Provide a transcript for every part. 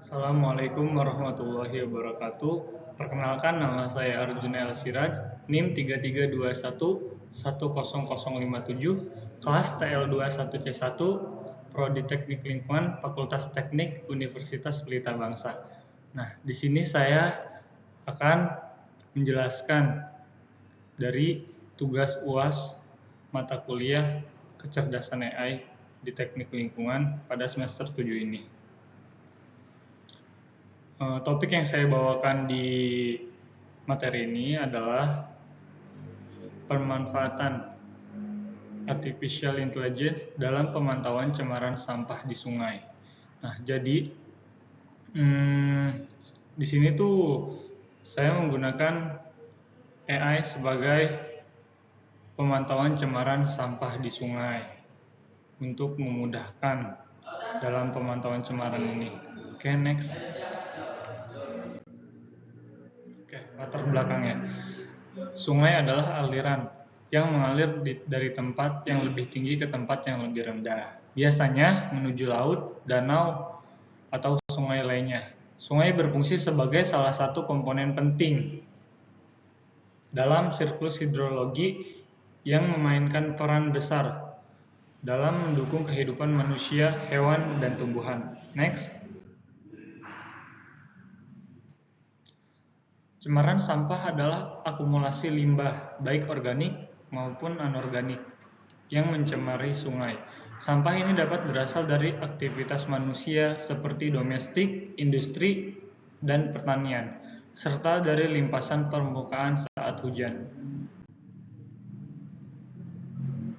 Assalamualaikum warahmatullahi wabarakatuh. Perkenalkan, nama saya Arjuna El Siraj, NIM 3321100057, kelas TL21C1, Prodi Teknik Lingkungan, Fakultas Teknik Universitas Pelita Bangsa. Nah, di sini saya akan menjelaskan dari tugas UAS mata kuliah kecerdasan AI di Teknik Lingkungan pada semester 7 ini. Topik yang saya bawakan di materi ini adalah pemanfaatan artificial intelligence dalam pemantauan cemaran sampah di sungai. Nah, jadi di sini tuh saya menggunakan AI sebagai pemantauan cemaran sampah di sungai untuk memudahkan dalam pemantauan cemaran ini. Oke, next. Latar belakangnya. Sungai adalah aliran yang mengalir dari tempat yang lebih tinggi ke tempat yang lebih rendah. Biasanya menuju laut, danau, atau sungai lainnya. Sungai berfungsi sebagai salah satu komponen penting dalam siklus hidrologi yang memainkan peran besar dalam mendukung kehidupan manusia, hewan, dan tumbuhan. Next. Cemaran sampah adalah akumulasi limbah, baik organik maupun anorganik, yang mencemari sungai. Sampah ini dapat berasal dari aktivitas manusia seperti domestik, industri, dan pertanian, serta dari limpasan permukaan saat hujan.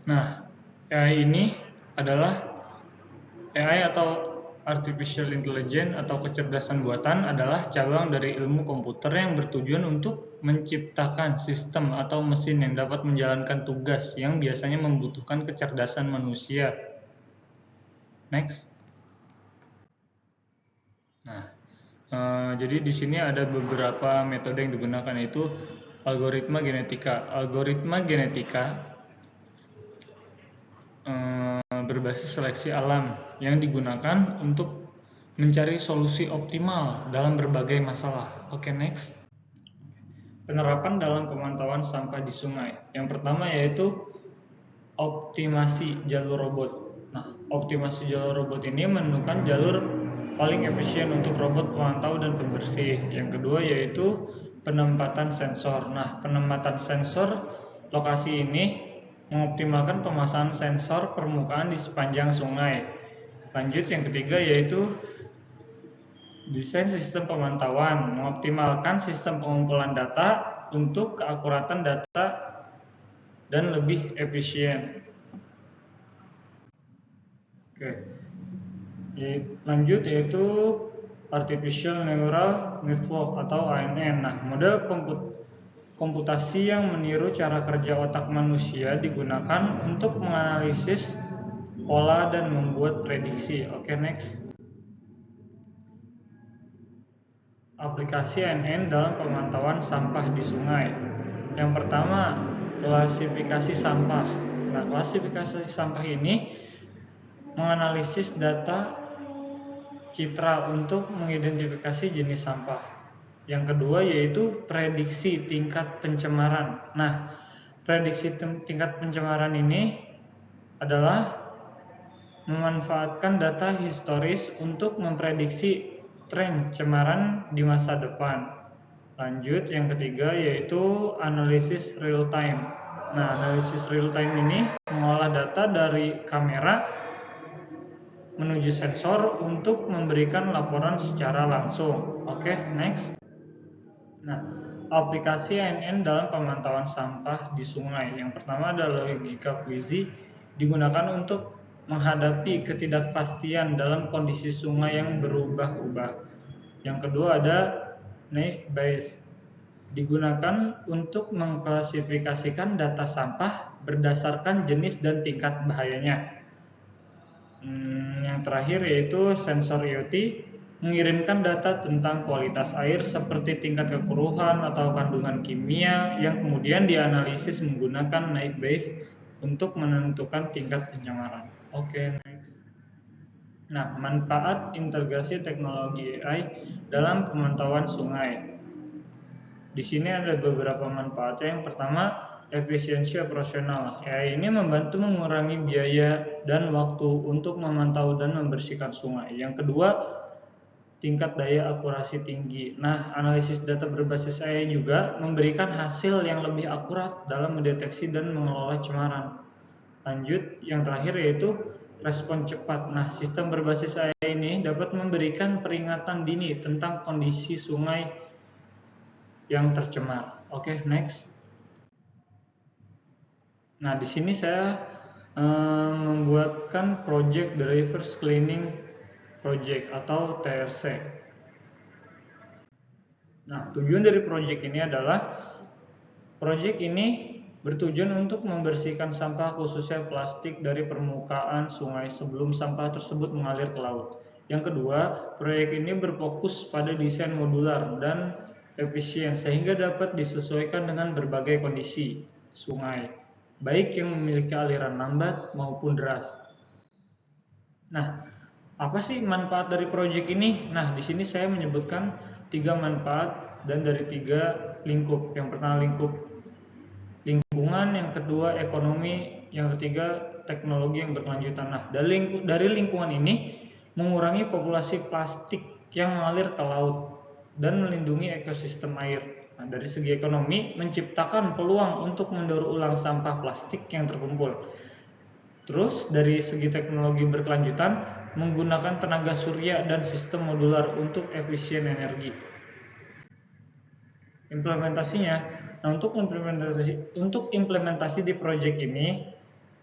Nah, AI ini adalah AI atau Artificial Intelligence atau kecerdasan buatan adalah cabang dari ilmu komputer yang bertujuan untuk menciptakan sistem atau mesin yang dapat menjalankan tugas yang biasanya membutuhkan kecerdasan manusia. Next. Nah, jadi di sini ada beberapa metode yang digunakan, yaitu algoritma genetika. Algoritma genetika berbasis seleksi alam yang digunakan untuk mencari solusi optimal dalam berbagai masalah. Oke, next. Penerapan dalam pemantauan sampah di sungai. Yang pertama yaitu optimasi jalur robot. Nah, optimasi jalur robot ini menentukan jalur paling efisien untuk robot pemantau dan pembersih. Yang kedua yaitu penempatan sensor. Nah, penempatan sensor lokasi ini mengoptimalkan pemasangan sensor permukaan di sepanjang sungai. Lanjut, yang ketiga yaitu desain sistem pemantauan, mengoptimalkan sistem pengumpulan data untuk keakuratan data dan lebih efisien. Oke. Lanjut yaitu Artificial Neural Network atau ANN. Nah, model komputasi yang meniru cara kerja otak manusia digunakan untuk menganalisis pola dan membuat prediksi. Oke, next. Aplikasi ANN dalam pemantauan sampah di sungai. Yang pertama, klasifikasi sampah. Nah, klasifikasi sampah ini menganalisis data citra untuk mengidentifikasi jenis sampah. Yang kedua yaitu prediksi tingkat pencemaran. Nah, prediksi tingkat pencemaran ini adalah memanfaatkan data historis untuk memprediksi tren cemaran di masa depan. Lanjut, yang ketiga yaitu analisis real time. Nah, analisis real time ini mengolah data dari kamera menuju sensor untuk memberikan laporan secara langsung. Oke, next. Nah, aplikasi ANN dalam pemantauan sampah di sungai. Yang pertama adalah logika puisi, digunakan untuk menghadapi ketidakpastian dalam kondisi sungai yang berubah-ubah. Yang kedua ada naive Bayes, digunakan untuk mengklasifikasikan data sampah berdasarkan jenis dan tingkat bahayanya. Yang terakhir yaitu sensor IoT, mengirimkan data tentang kualitas air seperti tingkat kekeruhan atau kandungan kimia yang kemudian dianalisis menggunakan naive Bayes untuk menentukan tingkat pencemaran. Oke, next. Nah, manfaat integrasi teknologi AI dalam pemantauan sungai. Di sini ada beberapa manfaatnya. Yang pertama, efisiensi operasional. AI ini membantu mengurangi biaya dan waktu untuk memantau dan membersihkan sungai. Yang kedua, tingkat daya akurasi tinggi. Nah, analisis data berbasis AI juga memberikan hasil yang lebih akurat dalam mendeteksi dan mengelola cemaran. Lanjut, yang terakhir yaitu respon cepat. Nah, sistem berbasis AI ini dapat memberikan peringatan dini tentang kondisi sungai yang tercemar. Oke, next. Nah, di sini saya membuatkan project the reverse cleaning project atau TRC. Nah, tujuan dari project ini adalah project ini bertujuan untuk membersihkan sampah khususnya plastik dari permukaan sungai sebelum sampah tersebut mengalir ke laut. Yang kedua, proyek ini berfokus pada desain modular dan efisien sehingga dapat disesuaikan dengan berbagai kondisi sungai, baik yang memiliki aliran lambat maupun deras. Nah, apa sih manfaat dari proyek ini? Nah, di sini saya menyebutkan 3 manfaat dan dari 3 lingkup. Yang pertama lingkup lingkungan, yang kedua ekonomi, yang ketiga teknologi yang berkelanjutan. Nah, dari lingkungan ini mengurangi populasi plastik yang mengalir ke laut dan melindungi ekosistem air. Nah, dari segi ekonomi menciptakan peluang untuk mendaur ulang sampah plastik yang terkumpul. Terus dari segi teknologi berkelanjutan menggunakan tenaga surya dan sistem modular untuk efisien energi. Implementasinya, nah untuk implementasi di proyek ini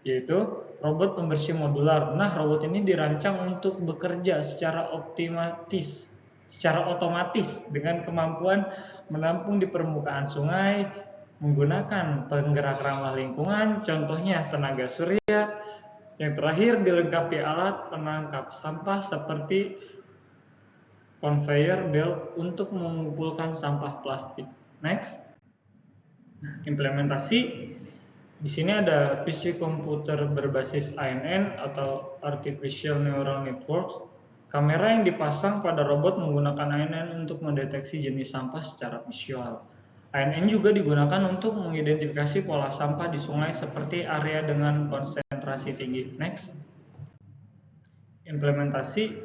yaitu robot pembersih modular. Nah, robot ini dirancang untuk bekerja secara otomatis dengan kemampuan menampung di permukaan sungai menggunakan penggerak ramah lingkungan, contohnya tenaga surya. Yang terakhir dilengkapi alat penangkap sampah seperti conveyor belt untuk mengumpulkan sampah plastik. Next. Implementasi di sini ada PC komputer berbasis ANN atau Artificial Neural Networks. Kamera yang dipasang pada robot menggunakan ANN untuk mendeteksi jenis sampah secara visual. ANN juga digunakan untuk mengidentifikasi pola sampah di sungai seperti area dengan konsentrasi tinggi. Next. Implementasi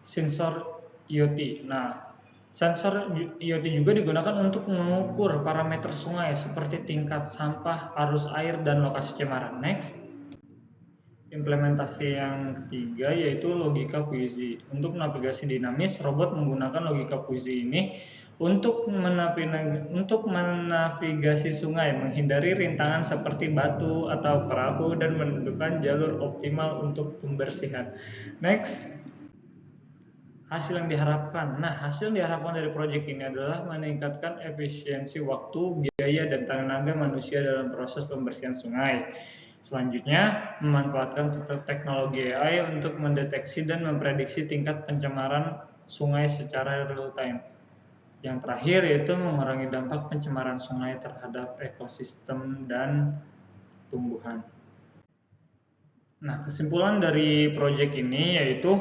sensor IoT. Nah, sensor IoT juga digunakan untuk mengukur parameter sungai seperti tingkat sampah, arus air, dan lokasi cemaran. Next. Implementasi yang ketiga yaitu logika puisi. Untuk navigasi dinamis, robot menggunakan logika puisi ini untuk menavigasi sungai, menghindari rintangan seperti batu atau perahu, dan menentukan jalur optimal untuk pembersihan. Next. Hasil yang diharapkan. Nah, hasil yang diharapkan dari proyek ini adalah meningkatkan efisiensi waktu, biaya, dan tenaga manusia dalam proses pembersihan sungai. Selanjutnya, memanfaatkan teknologi AI untuk mendeteksi dan memprediksi tingkat pencemaran sungai secara real time. Yang terakhir yaitu mengurangi dampak pencemaran sungai terhadap ekosistem dan tumbuhan. Nah, kesimpulan dari proyek ini yaitu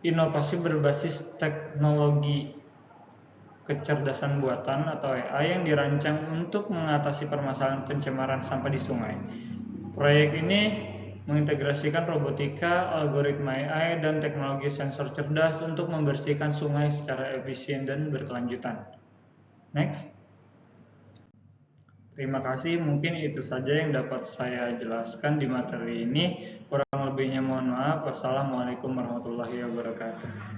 inovasi berbasis teknologi kecerdasan buatan atau AI yang dirancang untuk mengatasi permasalahan pencemaran sampah di sungai. Proyek ini mengintegrasikan robotika, algoritma AI, dan teknologi sensor cerdas untuk membersihkan sungai secara efisien dan berkelanjutan. Next. Terima kasih, mungkin itu saja yang dapat saya jelaskan di materi ini. Kurang lebihnya mohon maaf. Wassalamualaikum warahmatullahi wabarakatuh.